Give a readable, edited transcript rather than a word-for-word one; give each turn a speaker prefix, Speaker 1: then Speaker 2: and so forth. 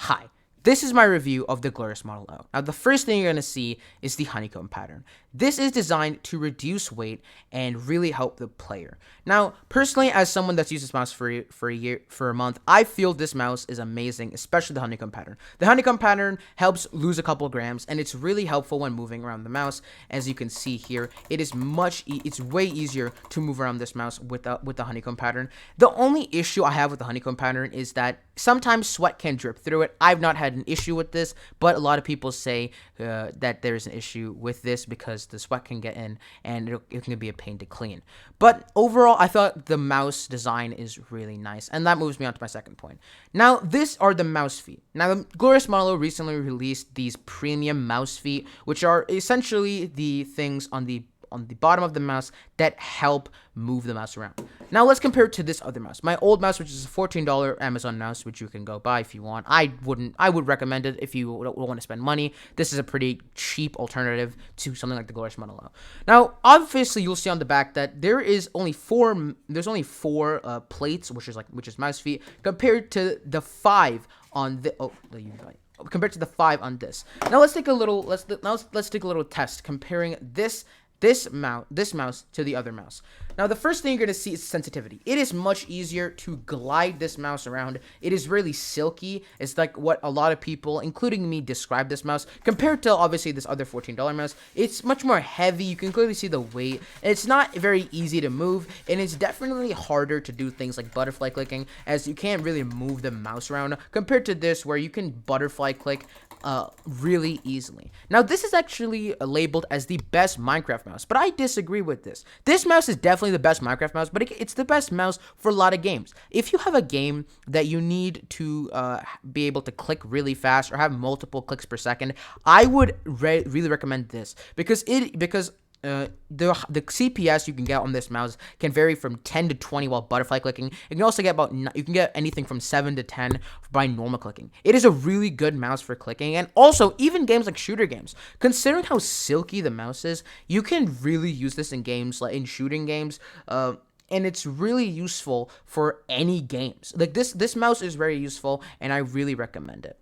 Speaker 1: Hi, this is my review of the Glorious Model O. Now, the first thing you're going to see is the honeycomb pattern. This is designed to reduce weight and really help the player. Now, personally, as someone that's used this mouse for a month, I feel this mouse is amazing, especially the honeycomb pattern. The honeycomb pattern helps lose a couple grams, and it's really helpful when moving around the mouse. As you can see here, it is it's way easier to move around this mouse with the honeycomb pattern. The only issue I have with the honeycomb pattern is that sometimes sweat can drip through it. I've not had an issue with this, but a lot of people say that there's an issue with this because the sweat can get in and it can be a pain to clean. But overall, I thought the mouse design is really nice, and that moves me on to my second point. Now, these are the mouse feet. Now, the Glorious Model recently released these premium mouse feet, which are essentially the things on the bottom of the mouse that help move the mouse around. Now let's compare it to this other mouse. My old mouse, which is a $14 Amazon mouse, which you can go buy if you want. I would recommend it if you don't want to spend money. This is a pretty cheap alternative to something like the Glorious Model O. Now, obviously, you'll see on the back that there's only four plates, which is mouse feet, compared to the 5 on the compared to the 5 on this. Now let's take a little test comparing this mouse to the other mouse. Now, the first thing you're going to see is sensitivity. It is much easier to glide this mouse around. It is really silky. It's like what a lot of people, including me, describe this mouse. Compared to, obviously, this other $14 mouse, it's much more heavy. You can clearly see the weight. It's not very easy to move, and it's definitely harder to do things like butterfly clicking, as you can't really move the mouse around, compared to this, where you can butterfly click really easily. Now, this is actually labeled as the best Minecraft mouse, but I disagree with this. This mouse is definitely the best Minecraft mouse, but it's the best mouse for a lot of games. If you have a game that you need to be able to click really fast or have multiple clicks per second, I would really recommend this because the CPS you can get on this mouse can vary from 10 to 20 while butterfly clicking. You can also get anything from 7 to 10 by normal clicking. It is a really good mouse for clicking, and also even games like shooter games. Considering how silky the mouse is, you can really use this in games like in shooting games. And it's really useful for any games. Like this mouse is very useful, and I really recommend it.